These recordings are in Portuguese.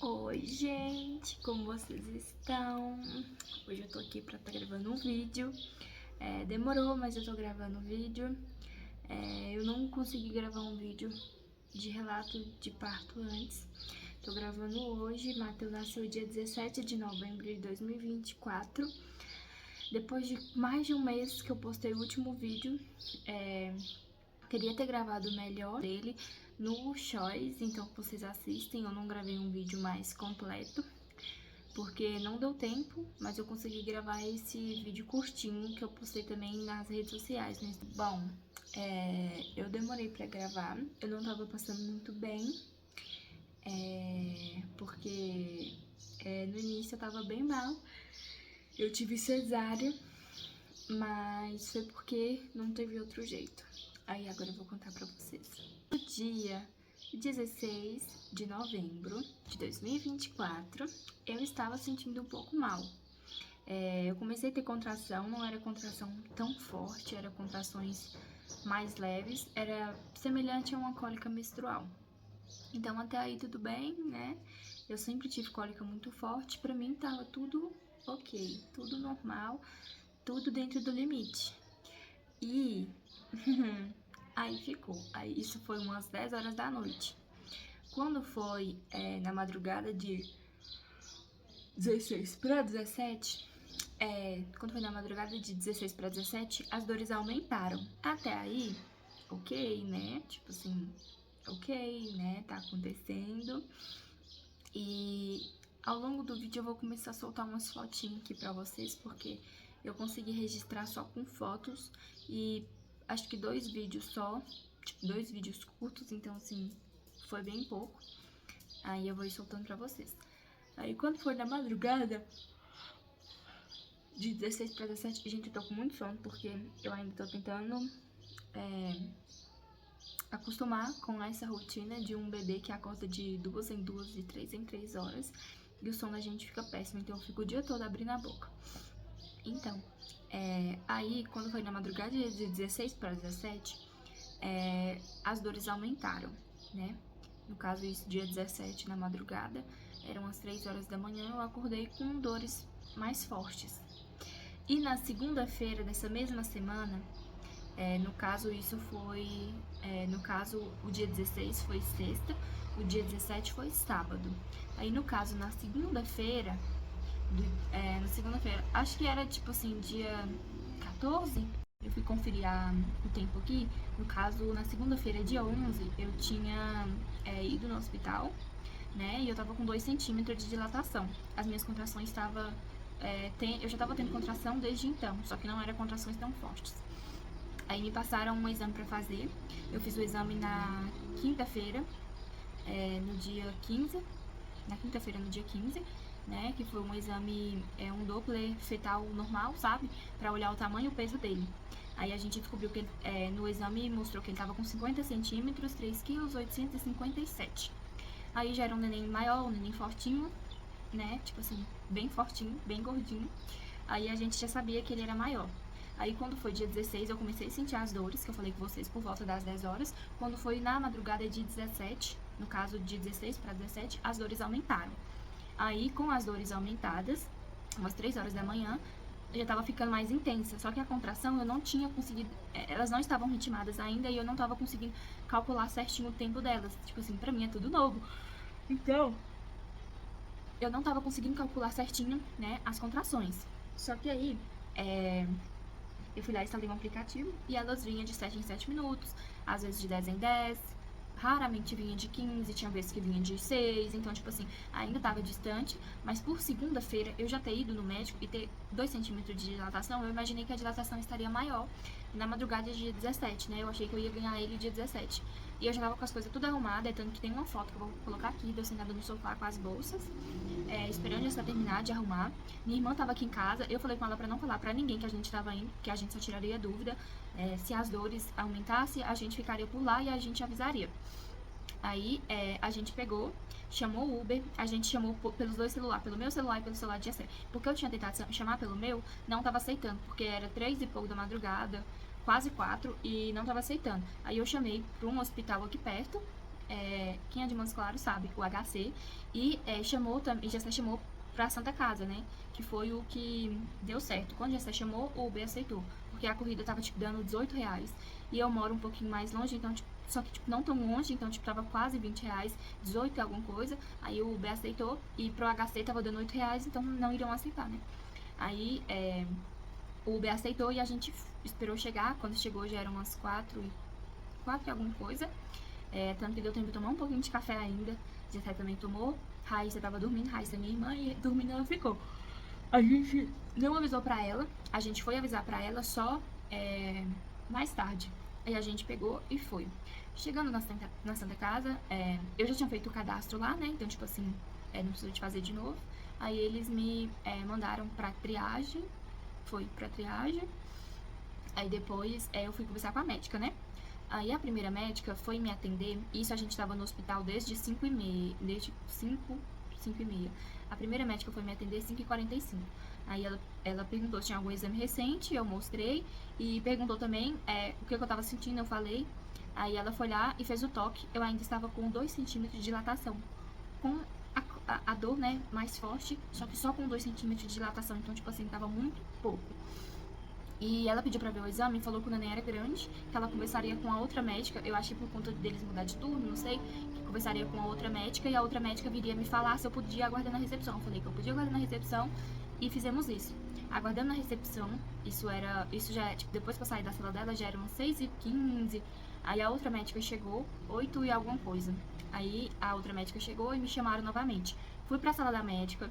Oi, gente, como vocês estão? Hoje eu tô aqui pra estar gravando um vídeo. Demorou, mas eu tô gravando um vídeo. Eu não consegui gravar um vídeo de relato de parto antes. Tô gravando hoje. Matheus nasceu dia 17 de novembro de 2024. Depois de mais de um mês que eu postei o último vídeo, queria ter gravado o melhor dele no Choice, então vocês assistem. Eu não gravei um vídeo mais completo, porque não deu tempo, mas eu consegui gravar esse vídeo curtinho que eu postei também nas redes sociais, né? Bom, eu demorei pra gravar, eu não tava passando muito bem, porque no início eu tava bem mal, eu tive cesárea, mas foi porque não teve outro jeito. Aí agora eu vou contar pra vocês. No dia 16 de novembro de 2024, eu estava sentindo um pouco mal. Eu comecei a ter contração, não era contração tão forte, era contrações mais leves, era semelhante a uma cólica menstrual. Então até aí tudo bem, né? Eu sempre tive cólica muito forte, pra mim tava tudo ok, tudo normal, tudo dentro do limite. E aí ficou. Aí isso foi umas 10 horas da noite. Quando foi na madrugada de 16 para 17, quando foi na madrugada de 16 para 17, as dores aumentaram. Até aí, ok, né? Tipo assim, ok, né? Tá acontecendo. E ao longo do vídeo eu vou começar a soltar umas fotinhas aqui pra vocês, porque eu consegui registrar só com fotos e acho que 2 vídeos só, tipo 2 vídeos curtos, então assim, foi bem pouco. Aí eu vou ir soltando pra vocês. Aí quando for na madrugada de 16 para 17, gente, eu tô com muito sono, porque eu ainda tô tentando acostumar com essa rotina de um bebê que acorda de 2 em 2 e 3 em 3 horas. E o sono da gente fica péssimo, então eu fico o dia todo abrindo a boca. Então, aí quando foi na madrugada de 16 para 17, as dores aumentaram, né? No caso, isso dia 17 na madrugada, eram as 3 horas da manhã, eu acordei com dores mais fortes. E na segunda-feira dessa mesma semana, no caso isso foi, no caso o dia 16 foi sexta, o dia 17 foi sábado. Aí no caso na segunda-feira, acho que era tipo assim, dia 14, eu fui conferir o tempo aqui. No caso, na segunda-feira, dia 11, eu tinha ido no hospital, né? E eu tava com 2 centímetros de dilatação. As minhas contrações estavam. Eu já tava tendo contração desde então, só que não eram contrações tão fortes. Aí me passaram um exame pra fazer. Eu fiz o exame na quinta-feira, no dia 15. Na quinta-feira, no dia 15, né? Que foi um exame, um Doppler fetal normal, sabe? Pra olhar o tamanho e o peso dele. Aí a gente descobriu que no exame mostrou que ele tava com 50 centímetros, 3 quilos, 857. Aí já era um neném maior, um neném fortinho, né? Tipo assim, bem fortinho, bem gordinho. Aí a gente já sabia que ele era maior. Aí quando foi dia 16, eu comecei a sentir as dores, que eu falei com vocês, por volta das 10 horas. Quando foi na madrugada de 17, no caso de 16 para 17, as dores aumentaram. Aí com as dores aumentadas, umas 3 horas da manhã, já tava ficando mais intensa. Só que a contração eu não tinha conseguido, elas não estavam ritmadas ainda e eu não tava conseguindo calcular certinho o tempo delas. Tipo assim, pra mim é tudo novo. Então, eu não tava conseguindo calcular certinho, né, as contrações. Só que aí, eu fui lá e instalei um aplicativo e elas vinham de 7 em 7 minutos, às vezes de 10 em 10, raramente vinha de 15, tinha vezes que vinha de 6, então, tipo assim, ainda tava distante, mas por segunda-feira eu já ter ido no médico e ter 2 centímetros de dilatação, eu imaginei que a dilatação estaria maior na madrugada de dia 17, né? Eu achei que eu ia ganhar ele dia 17. E eu já tava com as coisas tudo arrumadas, tanto que tem uma foto que eu vou colocar aqui, de eu sentada no sofá com as bolsas, esperando essa terminar de arrumar. Minha irmã tava aqui em casa, eu falei com ela pra não falar pra ninguém que a gente tava indo, que a gente só tiraria dúvida. Se as dores aumentassem, a gente ficaria por lá e a gente avisaria. Aí a gente pegou, chamou o Uber, a gente chamou pelos 2 celulares, pelo meu celular e pelo celular de Jessé. Porque eu tinha tentado chamar pelo meu, não tava aceitando, porque era 3 e pouco da madrugada, quase 4, e não tava aceitando. Aí eu chamei para um hospital aqui perto, quem é de Montes Claros sabe, o HC, e Gessé chamou pra Santa Casa, né? Que foi o que deu certo. Quando Gessé chamou, o Uber aceitou, porque a corrida tava, tipo, dando R$18, e eu moro um pouquinho mais longe, então, tipo, só que, tipo, não tão longe, então, tipo, tava quase R$20, 18 e alguma coisa, aí o Uber aceitou, e pro HC tava dando R$8, então não iriam aceitar, né? Aí, o Uber aceitou e a gente esperou chegar. Quando chegou já eram umas 4 e alguma coisa. Tanto que deu tempo de tomar um pouquinho de café ainda. Jessé também tomou. Raíssa tava dormindo, Raíssa é minha irmã, e dormindo ela ficou. A gente não avisou pra ela, a gente foi avisar pra ela só mais tarde. Aí a gente pegou e foi. Chegando na Santa Casa, eu já tinha feito o cadastro lá, né? Então, tipo assim, não precisa de fazer de novo. Aí eles me mandaram pra triagem, foi pra triagem. Aí depois eu fui conversar com a médica, né? Aí a primeira médica foi me atender, isso a gente tava no hospital desde 5h30, desde 5h30. A primeira médica foi me atender às 5h45. Aí ela perguntou se tinha algum exame recente, eu mostrei, e perguntou também o que eu tava sentindo, eu falei. Aí ela foi lá e fez o toque, eu ainda estava com 2 centímetros de dilatação. Com a dor, né, mais forte, só que só com 2 centímetros de dilatação, então, tipo assim, tava muito pouco. E ela pediu pra ver o exame, falou que o neném era grande, que ela conversaria com a outra médica, eu acho que por conta deles mudar de turno, não sei, que conversaria com a outra médica, e a outra médica viria me falar se eu podia aguardar na recepção. Eu falei que eu podia aguardar na recepção, e fizemos isso. Aguardando na recepção, isso já, tipo, depois que eu saí da sala dela, já eram 6h15, aí a outra médica chegou, 8 e alguma coisa. Aí a outra médica chegou e me chamaram novamente. Fui pra sala da médica,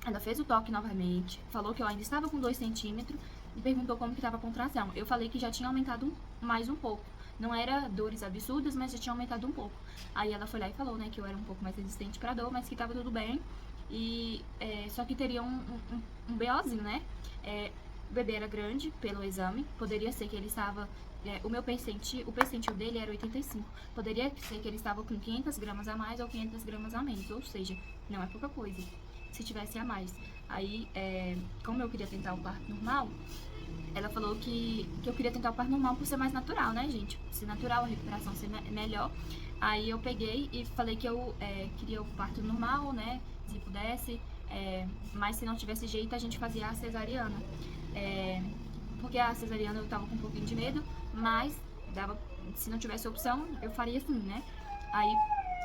ela fez o toque novamente, falou que eu ainda estava com 2 centímetros e perguntou como que estava a contração. Eu falei que já tinha aumentado mais um pouco. Não era dores absurdas, mas já tinha aumentado um pouco. Aí ela foi lá e falou, né, que eu era um pouco mais resistente pra dor, mas que tava tudo bem. E só que teria um BOzinho, né? O bebê era grande pelo exame, poderia ser que ele estava... o percentil dele era 85. Poderia ser que ele estava com 500 gramas a mais ou 500 gramas a menos, ou seja, não é pouca coisa se tivesse a mais. Aí, como eu queria tentar o parto normal, ela falou que eu queria tentar o parto normal por ser mais natural, né, gente? Ser natural, a recuperação ser melhor. Aí eu peguei e falei que eu queria o parto normal, né, se pudesse, mas se não tivesse jeito, a gente fazia a cesariana. Porque a cesariana eu tava com um pouquinho de medo, mas se não tivesse opção, eu faria assim, né? Aí,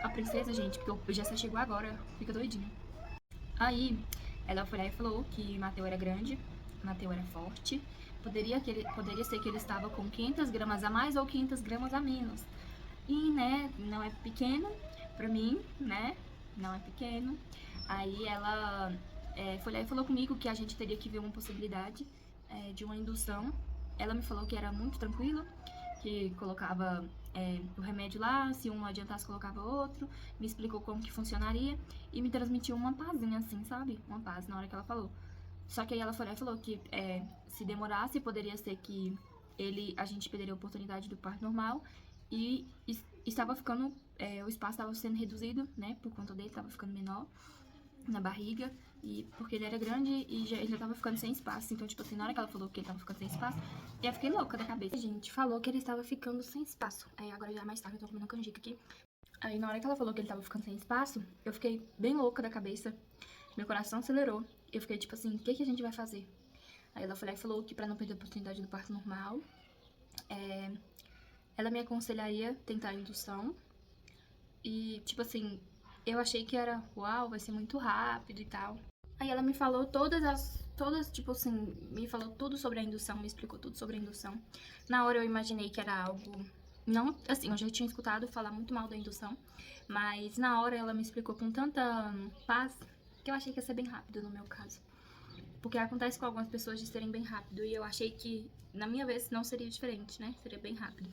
a princesa, gente, porque já chegou agora, fica doidinha. Aí, ela foi lá e falou que Mateu era grande, Mateu era forte, poderia ser que ele estava com 500 gramas a mais ou 500 gramas a menos. E, né, não é pequeno pra mim, né, não é pequeno. Aí ela foi lá e falou comigo que a gente teria que ver uma possibilidade de uma indução. Ela me falou que era muito tranquilo, que colocava o remédio lá, se um adiantasse colocava outro, me explicou como que funcionaria e me transmitiu uma pazinha assim, sabe? Uma paz na hora que ela falou. Só que aí ela foi lá e falou que se demorasse, poderia ser que a gente perderia a oportunidade do parto normal e estava ficando, o espaço estava sendo reduzido, né, por conta dele, estava ficando menor na barriga, e porque ele era grande e ele já tava ficando sem espaço. Então, tipo assim, na hora que ela falou que ele tava ficando sem espaço, eu fiquei louca da cabeça. A gente falou que ele estava ficando sem espaço. Aí agora já é mais tarde, eu tô comendo canjica aqui. Aí na hora que ela falou que ele tava ficando sem espaço, eu fiquei bem louca da cabeça. Meu coração acelerou. Eu fiquei tipo assim, o que a gente vai fazer? Aí ela foi lá e falou que pra não perder a oportunidade do parto normal, ela me aconselharia tentar a indução. E, tipo assim, eu achei que era, uau, vai ser muito rápido e tal. Aí ela me falou todas, tipo assim, me falou tudo sobre a indução, me explicou tudo sobre a indução. Na hora eu imaginei que era algo, não, assim, eu já tinha escutado falar muito mal da indução, mas na hora ela me explicou com tanta paz que eu achei que ia ser bem rápido no meu caso. Porque acontece com algumas pessoas de serem bem rápido e eu achei que na minha vez não seria diferente, né? Seria bem rápido.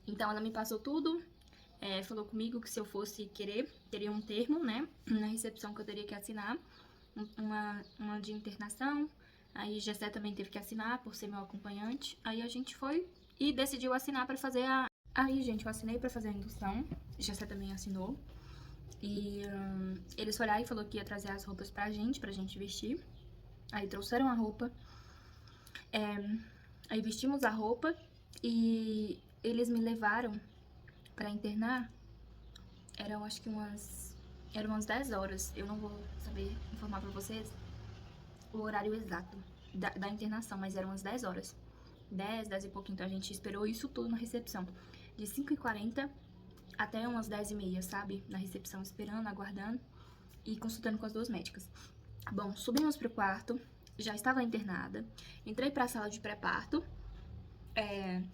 Então ela me passou tudo, falou comigo que se eu fosse querer, teria um termo, né, na recepção que eu teria que assinar, uma de internação. Aí Gessé também teve que assinar por ser meu acompanhante. Aí a gente foi e decidiu assinar pra fazer a... Aí, gente, eu assinei pra fazer a indução, Gessé também assinou. E eles foram lá e falou que ia trazer as roupas pra gente vestir. Aí trouxeram a roupa, aí vestimos a roupa e eles me levaram pra internar Acho que eram umas 10 horas. Eu não vou saber informar pra vocês o horário exato da internação, mas eram umas 10 horas. 10 e pouquinho. Então a gente esperou isso tudo na recepção. De 5h40 até umas 10h30, sabe? Na recepção, esperando, aguardando e consultando com as duas médicas. Bom, subimos pro quarto, já estava internada. Entrei pra sala de pré-parto.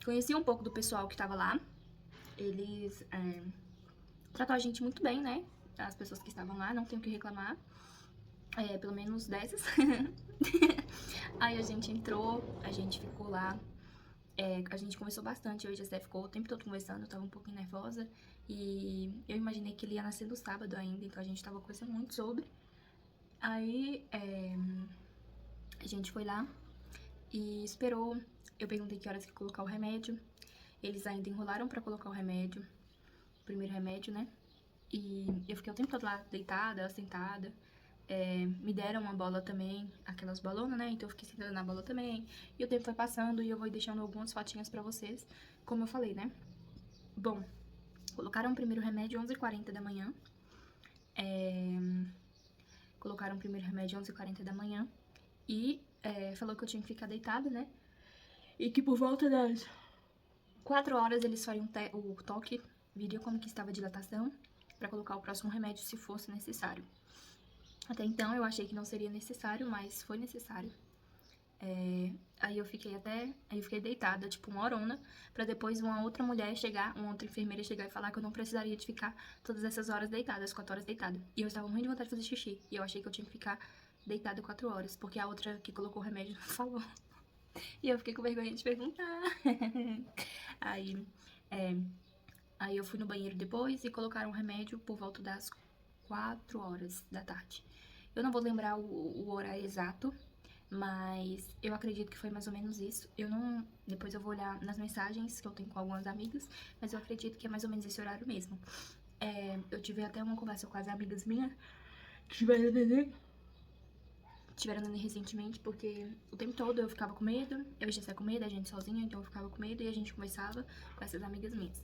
Conheci um pouco do pessoal que tava lá. Eles tratou a gente muito bem, né? As pessoas que estavam lá, não tenho o que reclamar. Pelo menos dessas. Aí a gente entrou, a gente ficou lá. A gente conversou bastante, eu e a Jessé ficou o tempo todo conversando, eu tava um pouquinho nervosa. E eu imaginei que ele ia nascer no sábado ainda, então a gente tava conversando muito sobre. Aí a gente foi lá e esperou. Eu perguntei que horas que ia colocar o remédio. Eles ainda enrolaram pra colocar o remédio, o primeiro remédio, né? E eu fiquei o tempo todo lá, deitada, sentada. Me deram uma bola também, aquelas bolonas, né? Então eu fiquei sentada na bola também. E o tempo foi passando e eu vou deixando algumas fotinhas pra vocês, como eu falei, né? Bom, colocaram o primeiro remédio 11h40 da manhã. Colocaram o primeiro remédio 11h40 da manhã. E falou que eu tinha que ficar deitada, né? E que por volta das 4 horas eles fariam o toque, viriam como que estava a dilatação, pra colocar o próximo remédio se fosse necessário. Até então eu achei que não seria necessário, mas foi necessário. Aí eu fiquei deitada, tipo, uma horona, pra depois uma outra mulher chegar, uma outra enfermeira chegar e falar que eu não precisaria de ficar todas essas horas deitada, as 4 horas deitada. E eu estava muito de vontade de fazer xixi, e eu achei que eu tinha que ficar deitada 4 horas, porque a outra que colocou o remédio não falou. E eu fiquei com vergonha de perguntar. Aí, aí eu fui no banheiro depois e colocaram o remédio por volta das 4 horas da tarde. Eu não vou lembrar o horário exato, mas eu acredito que foi mais ou menos isso. Depois eu vou olhar nas mensagens que eu tenho com algumas amigas, mas eu acredito que é mais ou menos esse horário mesmo. Eu tive até uma conversa com as amigas minhas que tiveram neném recentemente, porque o tempo todo eu ficava com medo, eu ia sair com medo, a gente sozinha, então eu ficava com medo e a gente conversava com essas amigas minhas.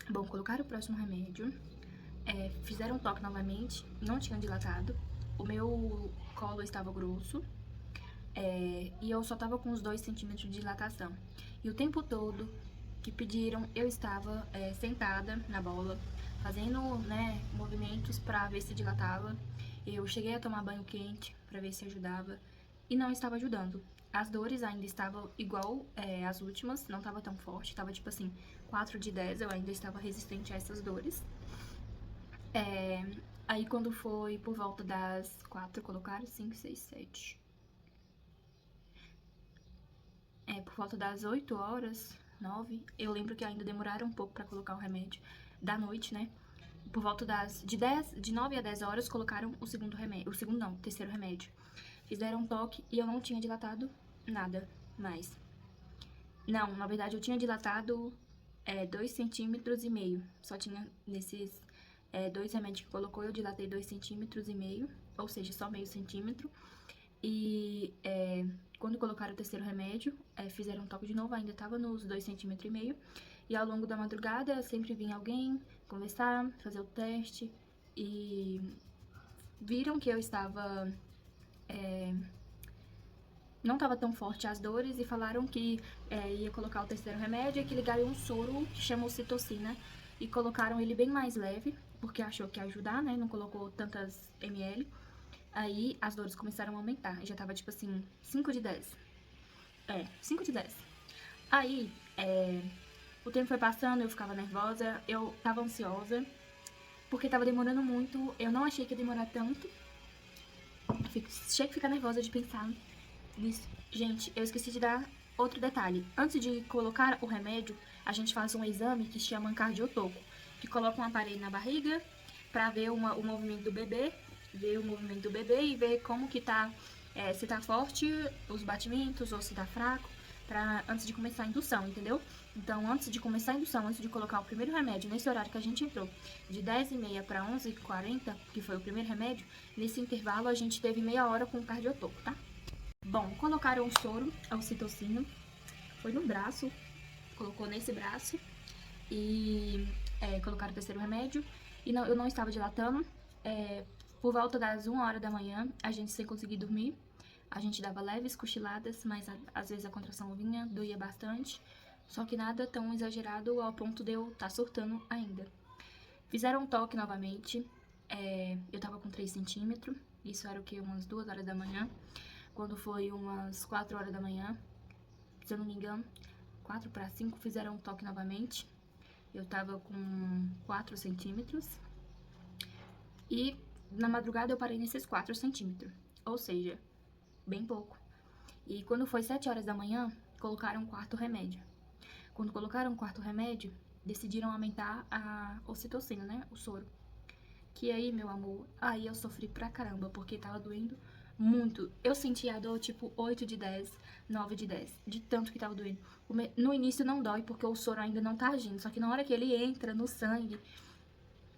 Bom, colocaram o próximo remédio, fizeram um toque novamente, não tinha dilatado, o meu colo estava grosso, e eu só tava com uns 2 centímetros de dilatação. E o tempo todo que pediram, eu estava sentada na bola, fazendo, né, movimentos pra ver se dilatava. Eu cheguei a tomar banho quente pra ver se ajudava e não estava ajudando. As dores ainda estavam igual as últimas, não tava tão forte, tava tipo assim, 4 de 10, eu ainda estava resistente a essas dores. Aí quando foi por volta das 4, colocaram 5, 6, 7. Por volta das 8 horas, 9, eu lembro que ainda demoraram um pouco pra colocar o remédio da noite, né? Por volta de 9 a 10 horas, colocaram o segundo remédio, o terceiro remédio. Fizeram um toque e eu não tinha dilatado nada mais. Não, na verdade eu tinha dilatado 2,5 centímetros. Só tinha nesses 2 remédios que colocou, eu dilatei 2,5 centímetros, ou seja, só meio centímetro. E quando colocaram o terceiro remédio, fizeram um toque de novo, ainda tava nos 2,5 centímetros. E ao longo da madrugada, sempre vinha alguém conversar, fazer o teste. E viram que eu estava... não estava tão forte as dores e falaram que ia colocar o terceiro remédio e que ligaram um soro que chama ocitocina e colocaram ele bem mais leve, porque achou que ia ajudar, né? Não colocou tantas ml. Aí as dores começaram a aumentar. Já tava tipo assim, 5 de 10. 5 de 10. Aí, o tempo foi passando, eu ficava nervosa, eu tava ansiosa, porque tava demorando muito. Eu não achei que ia demorar tanto. Cheguei a ficar nervosa de pensar nisso. Gente, eu esqueci de dar outro detalhe. Antes de colocar o remédio, a gente faz um exame que se chama cardiotoco, que coloca um aparelho na barriga pra ver o movimento do bebê, e ver como que tá, se tá forte os batimentos ou se tá fraco, antes de começar a indução, entendeu? Então, antes de começar a indução, antes de colocar o primeiro remédio, nesse horário que a gente entrou, de 10h30 para 11h40, que foi o primeiro remédio, nesse intervalo a gente teve meia hora com o cardiotoco, tá? Bom, colocaram o soro, a ocitocina, foi no braço, colocou nesse braço e colocaram o terceiro remédio. E não, eu não estava dilatando. Por volta das 1 hora da manhã, a gente sem conseguir dormir. A gente dava leves cochiladas, mas às vezes a contração vinha, doía bastante. Só que nada tão exagerado ao ponto de eu estar surtando ainda. Fizeram um toque novamente. Eu tava com 3 centímetros. Isso era o que? Umas 2 horas da manhã. Quando foi umas 4 horas da manhã, se eu não me engano, 4 para 5, fizeram um toque novamente. Eu tava com 4 centímetros. E na madrugada eu parei nesses 4 centímetros. Ou seja, bem pouco. E quando foi 7 horas da manhã, colocaram um quarto remédio. Quando colocaram o quarto remédio, decidiram aumentar a ocitocina, né? O soro. Que aí, meu amor, aí eu sofri pra caramba, porque tava doendo muito. Eu sentia a dor tipo 8 de 10, 9 de 10, de tanto que tava doendo. No início não dói, porque o soro ainda não tá agindo, só que na hora que ele entra no sangue,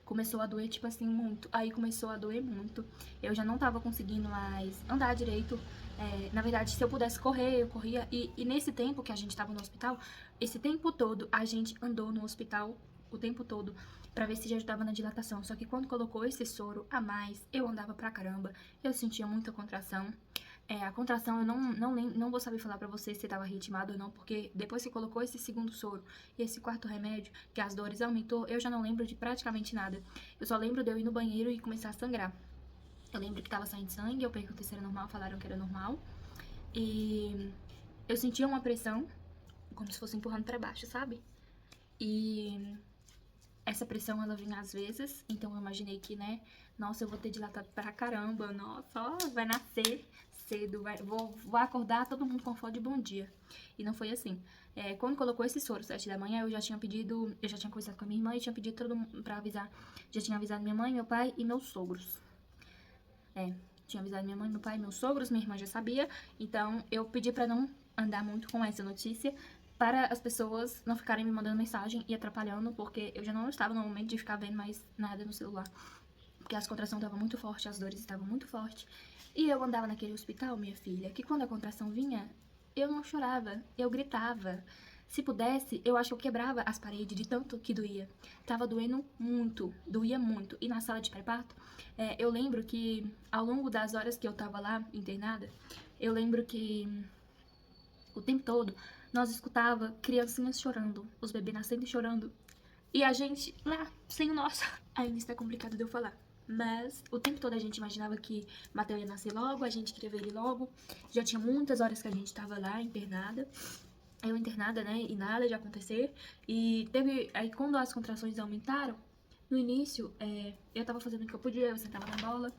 começou a doer, tipo assim, muito. Aí começou a doer muito. Eu já não tava conseguindo mais andar direito. Na verdade, se eu pudesse correr, eu corria. E nesse tempo que a gente tava no hospital, esse tempo todo, a gente andou no hospital o tempo todo pra ver se já ajudava na dilatação. Só que quando colocou esse soro a mais, eu andava pra caramba. Eu sentia muita contração. A contração eu não vou saber falar pra vocês se tava ritmado ou não, porque depois que colocou esse segundo soro e esse quarto remédio, que as dores aumentou, eu já não lembro de praticamente nada. Eu só lembro de eu ir no banheiro e começar a sangrar. Eu lembro que tava saindo sangue, eu perguntei se era normal, falaram que era normal. E eu sentia uma pressão, como se fosse empurrando pra baixo, sabe? E essa pressão, ela vinha às vezes, então eu imaginei que, né, nossa, eu vou ter dilatado pra caramba, nossa, ó, vai nascer cedo, vou acordar todo mundo com foto de bom dia. E não foi assim. Quando colocou esse soro, 7 da manhã, eu já tinha conversado com a minha irmã e tinha pedido todo mundo pra avisar, já tinha avisado minha mãe, meu pai e meus sogros. Tinha avisado minha mãe, meu pai e meus sogros, minha irmã já sabia, então eu pedi pra não andar muito com essa notícia, para as pessoas não ficarem me mandando mensagem e atrapalhando, porque eu já não estava no momento de ficar vendo mais nada no celular. Porque as contrações estavam muito fortes, as dores estavam muito fortes. E eu andava naquele hospital, minha filha, que quando a contração vinha, eu não chorava, eu gritava. Se pudesse, eu acho que eu quebrava as paredes de tanto que doía. Tava doendo muito, doía muito. E na sala de pré-parto, eu lembro que ao longo das horas que eu tava lá internada, eu lembro que o tempo todo nós escutava criancinhas chorando, os bebês nascendo e chorando. E a gente lá, sem o nosso. Ainda está complicado de eu falar. Mas o tempo todo a gente imaginava que Mateu ia nascer logo, a gente queria ver ele logo. Já tinha muitas horas que a gente tava lá internada. Eu internada, né? E nada de acontecer. E teve. Aí quando as contrações aumentaram, no início, eu tava fazendo o que eu podia, eu sentava na bola.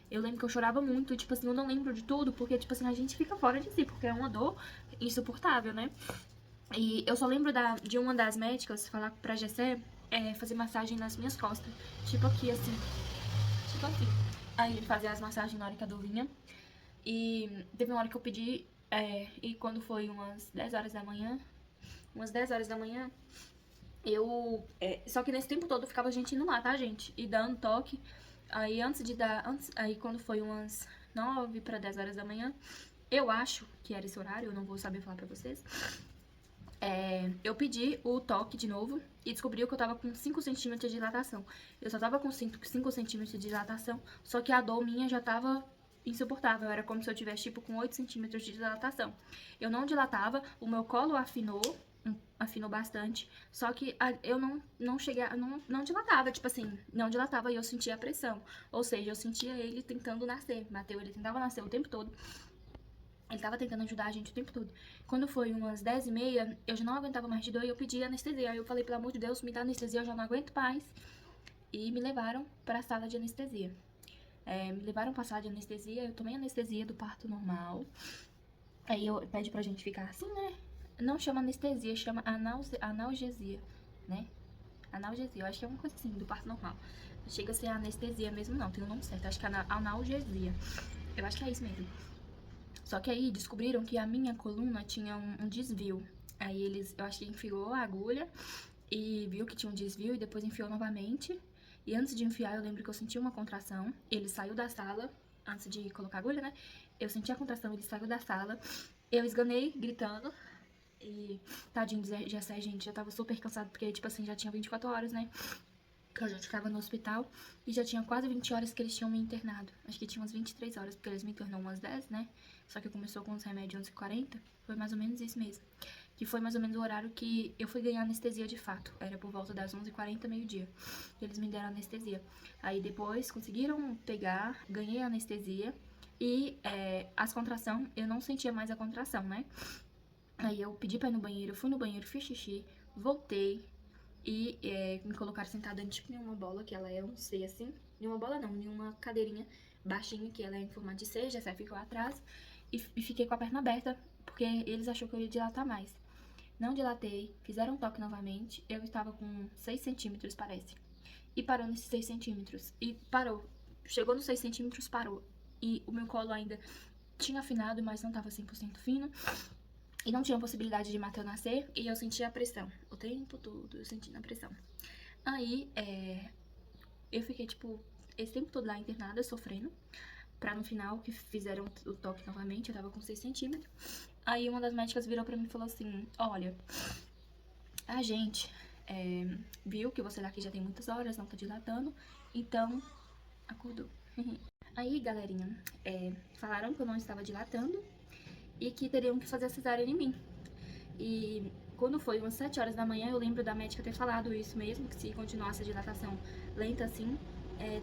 Eu lembro que eu chorava muito, tipo assim, eu não lembro de tudo, porque, tipo assim, a gente fica fora de si, porque é uma dor insuportável, né? E eu só lembro de uma das médicas falar pra Gessé fazer massagem nas minhas costas. Tipo aqui, assim. Tipo aqui. Aí ele fazia as massagens na hora que a dor vinha. E teve uma hora que eu pedi, e quando foi umas 10 horas da manhã, só que nesse tempo todo ficava a gente indo lá, tá, gente? E dando toque. Aí aí quando foi umas 9 para 10 horas da manhã, eu acho que era esse horário, eu não vou saber falar pra vocês. Eu pedi o toque de novo e descobriu que eu tava com 5 centímetros de dilatação. Eu só tava com 5 centímetros de dilatação, só que a dor minha já tava insuportável. Era como se eu tivesse, tipo, com 8 centímetros de dilatação. Eu não dilatava, o meu colo afinou bastante, só que eu não cheguei, não dilatava, tipo assim, não dilatava e eu sentia a pressão. Ou seja, eu sentia ele tentando nascer. Mateu, ele tentava nascer o tempo todo. Ele tava tentando ajudar a gente o tempo todo. Quando foi umas 10h30, eu já não aguentava mais de dor e eu pedi anestesia. Aí eu falei, pelo amor de Deus, me dá anestesia, eu já não aguento mais. E me levaram pra sala de anestesia. Me levaram pra sala de anestesia, eu tomei anestesia do parto normal. Aí eu pede pra gente ficar assim, né? Não chama anestesia, chama analgesia, né? Analgesia, eu acho que é uma coisa assim, do parto normal. Chega a ser anestesia mesmo, não, tem o nome certo. Acho que é analgesia. Eu acho que é isso mesmo. Só que aí descobriram que a minha coluna tinha um desvio. Aí eu acho que enfiou a agulha e viu que tinha um desvio e depois enfiou novamente. E antes de enfiar, eu lembro que eu senti uma contração. Ele saiu da sala, antes de colocar a agulha, né? Eu senti a contração, ele saiu da sala. Eu esganei, gritando. E tadinho de Gessé, gente, já tava super cansado, porque, tipo assim, já tinha 24 horas, né? que eu já ficava no hospital, e já tinha quase 20 horas que eles tinham me internado. Acho que tinha umas 23 horas, porque eles me internaram umas 10, né? Só que começou com os remédios 11h40, foi mais ou menos isso mesmo. Que foi mais ou menos o horário que eu fui ganhar anestesia de fato. Era por volta das 11h40, meio-dia. Eles me deram anestesia. Aí depois conseguiram pegar, ganhei a anestesia. E as contrações, eu não sentia mais a contração, né? Aí eu pedi pra ir no banheiro, fui no banheiro, fiz xixi, voltei e me colocaram sentada tipo em uma bola, que ela é um C assim. Em uma bola não, em uma cadeirinha baixinha, que ela é em formato de C, já ficou atrás. E fiquei com a perna aberta, porque eles achou que eu ia dilatar mais. Não dilatei, fizeram um toque novamente, eu estava com 6 centímetros, parece. E parou nesses 6 centímetros. E parou. Chegou nos 6 centímetros, parou. E o meu colo ainda tinha afinado, mas não estava 100% fino. E não tinha possibilidade de matar eu nascer. E eu sentia a pressão. O tempo todo eu sentindo a pressão. Aí, eu fiquei, tipo, esse tempo todo lá internada, sofrendo. Pra no final, que fizeram o toque novamente, eu tava com 6 centímetros. Aí uma das médicas virou pra mim e falou assim: olha, a gente viu que você daqui já tem muitas horas, não tá dilatando, então acordou. Aí, galerinha, falaram que eu não estava dilatando e que teriam que fazer a cesárea em mim. E quando foi umas 7 horas da manhã, eu lembro da médica ter falado isso mesmo, que se continuasse a dilatação lenta assim,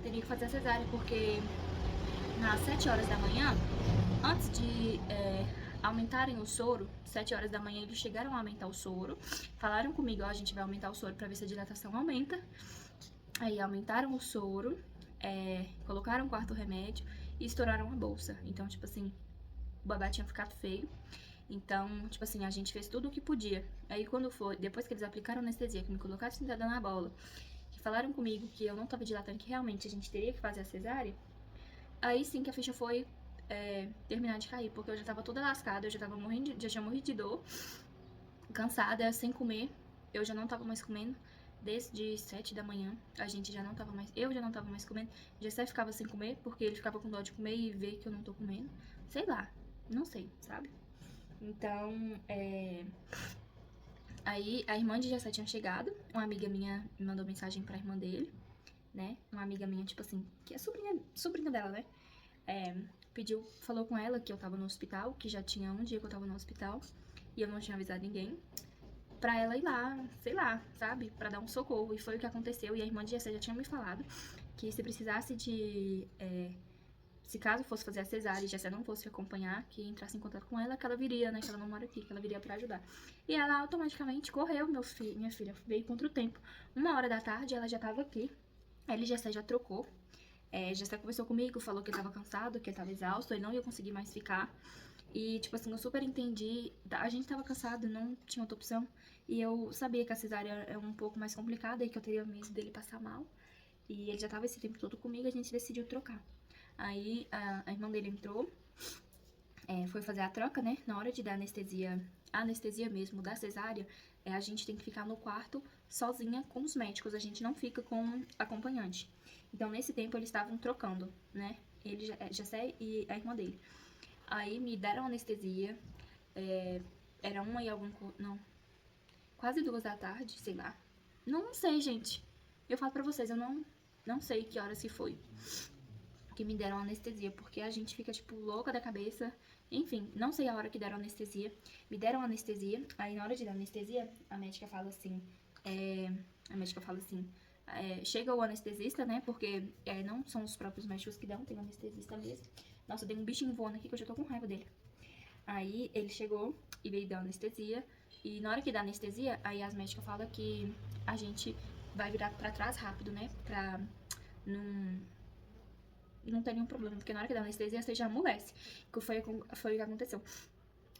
teria que fazer a cesárea, porque nas 7 horas da manhã, antes de aumentarem o soro, 7 horas da manhã eles chegaram a aumentar o soro, falaram comigo, ó, a gente vai aumentar o soro pra ver se a dilatação aumenta. Aí aumentaram o soro, colocaram o quarto remédio e estouraram a bolsa. Então, tipo assim, o babá tinha ficado feio. Então, tipo assim, a gente fez tudo o que podia. Aí quando foi, depois que eles aplicaram anestesia, que me colocaram sentada na bola, que falaram comigo que eu não tava dilatando, que realmente a gente teria que fazer a cesárea, aí sim que a ficha foi terminar de cair, porque eu já tava toda lascada, eu já tava morrendo, já tinha morrido de dor, cansada, sem comer, eu já não tava mais comendo. Desde 7 da manhã, a gente já não tava mais. Eu já não tava mais comendo. Jessé ficava sem comer, porque ele ficava com dó de comer e ver que eu não tô comendo. Sei lá, não sei, sabe? Então, aí a irmã de Jessé tinha chegado. Uma amiga minha me mandou mensagem pra irmã dele, né? Uma amiga minha, tipo assim, que é sobrinha dela, né? Falou com ela que eu tava no hospital, que já tinha um dia que eu tava no hospital e eu não tinha avisado ninguém, pra ela ir lá, sei lá, sabe? Pra dar um socorro. E foi o que aconteceu. E a irmã de Jessé já tinha me falado que se precisasse se caso fosse fazer a cesárea e Jessé não fosse acompanhar, que entrasse em contato com ela, que ela viria, né? Que ela não mora aqui, que ela viria pra ajudar. E ela automaticamente correu, minha filha veio contra o tempo. 1 hora da tarde, ela já tava aqui. Ela e Jessé já trocou. Jessé conversou comigo, falou que ele tava cansado, que ele tava exausto, ele não ia conseguir mais ficar. E, tipo assim, eu super entendi. A gente tava cansado, não tinha outra opção. E eu sabia que a cesárea é um pouco mais complicada e que eu teria medo dele passar mal. E ele já tava esse tempo todo comigo, a gente decidiu trocar. Aí a irmã dele entrou, foi fazer a troca, né? Na hora de dar anestesia, a anestesia mesmo da cesárea, a gente tem que ficar no quarto sozinha com os médicos, a gente não fica com acompanhante. Então, nesse tempo, eles estavam trocando, né? Ele, Jessé e a irmã dele. Aí me deram anestesia, era 1 e algum... Não, quase 2 da tarde, sei lá. Não sei, gente. Eu falo pra vocês, eu não sei que horas que foi que me deram anestesia, porque a gente fica, tipo, louca da cabeça. Enfim, não sei a hora que deram anestesia. Me deram anestesia, aí na hora de dar anestesia, a médica fala assim, chega o anestesista, né, porque não são os próprios médicos que dão, tem um anestesista mesmo. Nossa, dei um bichinho voando aqui que eu já tô com raiva dele. Aí ele chegou e veio dar anestesia, e na hora que dá anestesia, aí as médicas falam que a gente vai virar pra trás rápido, né, pra não tem nenhum problema, porque na hora que dá anestesia, você já amolece, que foi o que aconteceu.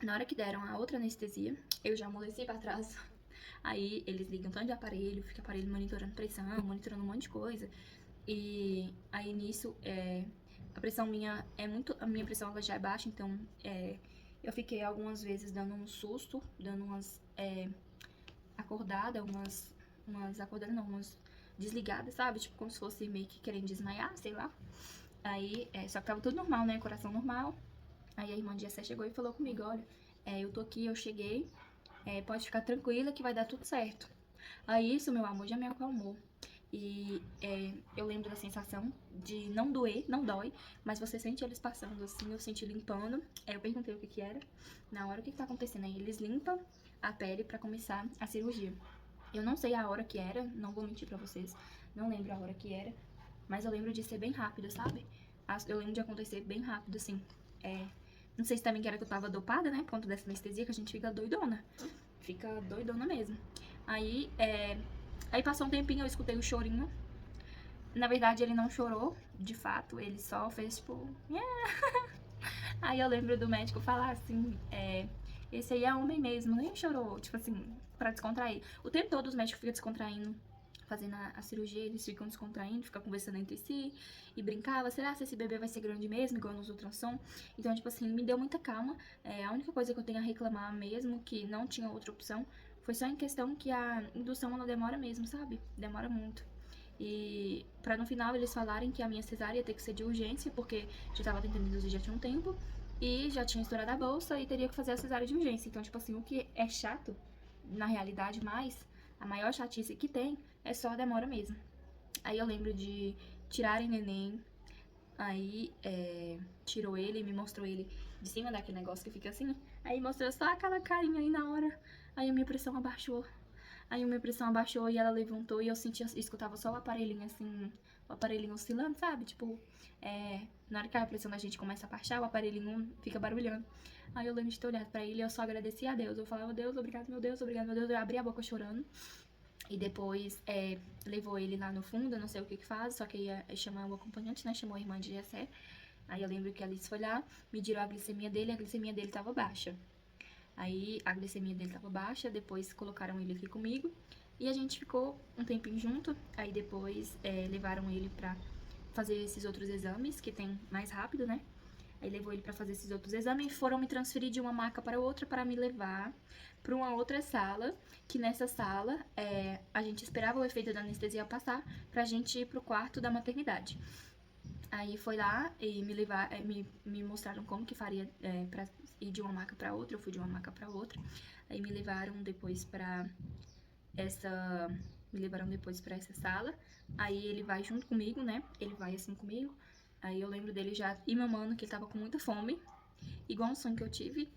Na hora que deram a outra anestesia, eu já amoleci pra trás. Aí eles ligam tanto de aparelho, fica o aparelho monitorando pressão, monitorando um monte de coisa. E aí nisso, a pressão minha a minha pressão ela já é baixa, então eu fiquei algumas vezes dando um susto, dando umas acordadas, umas desligadas, sabe? Tipo, como se fosse meio que querendo desmaiar, sei lá. Aí, só que tava tudo normal, né? Coração normal. Aí a irmã de Jessé chegou e falou comigo, olha, eu tô aqui, eu cheguei, pode ficar tranquila que vai dar tudo certo. Aí isso, meu amor, já me acalmou. E eu lembro da sensação de não doer, não dói, mas você sente eles passando assim, eu senti limpando. Aí eu perguntei o que que era. Na hora, o que que tá acontecendo? Aí eles limpam a pele pra começar a cirurgia. Eu não sei a hora que era, não vou mentir pra vocês, não lembro a hora que era, mas eu lembro de ser bem rápido, sabe? Eu lembro de acontecer bem rápido, assim. Não sei se também que era que eu tava dopada, né? Por conta dessa anestesia, que a gente fica doidona. Fica doidona mesmo. Aí, aí passou um tempinho, eu escutei o chorinho. Na verdade, ele não chorou, de fato, ele só fez tipo. Aí eu lembro do médico falar assim: esse aí é homem mesmo, nem chorou, tipo assim, pra descontrair. O tempo todo os médicos ficam descontraindo, fazendo a cirurgia, eles ficam descontraindo, ficam conversando entre si e brincava, será que esse bebê vai ser grande mesmo, igual nos ultrassom? Então, tipo assim, me deu muita calma. A única coisa que eu tenho a reclamar mesmo, que não tinha outra opção, foi só em questão que a indução ela demora mesmo, sabe? Demora muito. E pra no final eles falarem que a minha cesárea ia ter que ser de urgência, porque já tava tentando induzir já tinha um tempo, e já tinha estourado a bolsa e teria que fazer a cesárea de urgência. Então, tipo assim, o que é chato, na realidade, mais, a maior chatice que tem é só a demora mesmo. Aí eu lembro de tirarem neném, aí tirou ele, me mostrou ele de cima daquele negócio que fica assim, aí mostrou só aquela carinha aí na hora, aí a minha pressão abaixou. Aí a minha pressão abaixou e ela levantou e eu sentia, escutava só o aparelhinho assim, o aparelhinho oscilando, sabe? Tipo, na hora que a pressão da gente começa a baixar, o aparelhinho fica barulhando. Aí eu lembro de ter olhado pra ele e eu só agradecia a Deus. Eu falava, Deus, obrigado, meu Deus, obrigado, meu Deus. Eu abri a boca chorando. E depois levou ele lá no fundo, eu não sei o que que faz, só que ia chamar o acompanhante, né? Chamou a irmã de Jessé. Aí eu lembro que a Alice foi lá, mediram a glicemia dele e a glicemia dele tava baixa. Aí a glicemia dele tava baixa, depois colocaram ele aqui comigo e a gente ficou um tempinho junto. Aí depois levaram ele pra fazer esses outros exames, que tem mais rápido, né? Aí levou ele pra fazer esses outros exames e foram me transferir de uma maca para outra para me levar pra uma outra sala, que nessa sala a gente esperava o efeito da anestesia passar pra gente ir pro quarto da maternidade. Aí foi lá e me levar, me mostraram como que faria pra ir de uma maca pra outra. Eu fui de uma maca pra outra. Aí me levaram depois pra essa. Me levaram depois pra essa sala. Aí ele vai junto comigo, né? Ele vai assim comigo. Aí eu lembro dele já ir mamando, que ele tava com muita fome. Igual um sonho que eu tive.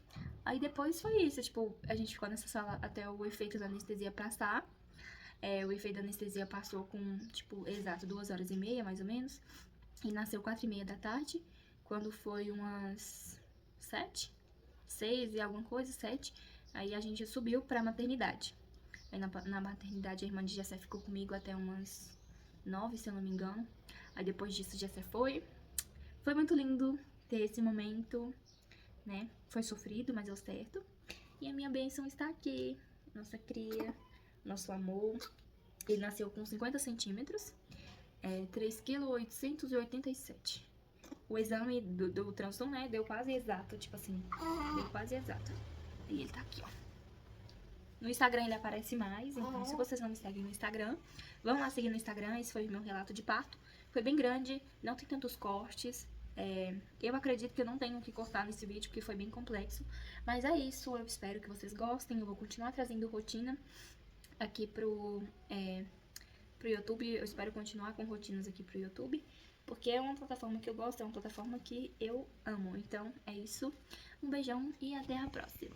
Aí depois foi isso, tipo, a gente ficou nessa sala até o efeito da anestesia passar. O efeito da anestesia passou com, tipo, exato 2h30, mais ou menos. E nasceu 4h30 da tarde, quando foi umas 7, 6 e alguma coisa, 7. Aí a gente subiu pra maternidade. Aí na maternidade a irmã de Jessé ficou comigo até umas 9, se eu não me engano. Aí depois disso Jessé foi. Foi muito lindo ter esse momento, né? Foi sofrido, mas deu certo. E a minha bênção está aqui. Nossa cria, nosso amor. Ele nasceu com 50 centímetros. 3,887 kg. O exame do ultrassom, né, deu quase exato, tipo assim, deu quase exato. E ele tá aqui, ó. No Instagram ele aparece mais, então se vocês não me seguem no Instagram, vão lá seguir no Instagram. Esse foi meu relato de parto. Foi bem grande, não tem tantos cortes. Eu acredito que eu não tenho o que cortar nesse vídeo, porque foi bem complexo. Mas é isso, eu espero que vocês gostem. Eu vou continuar trazendo rotina aqui pro YouTube. Eu espero continuar com rotinas aqui pro YouTube, porque é uma plataforma que eu gosto, é uma plataforma que eu amo. Então é isso, um beijão e até a próxima.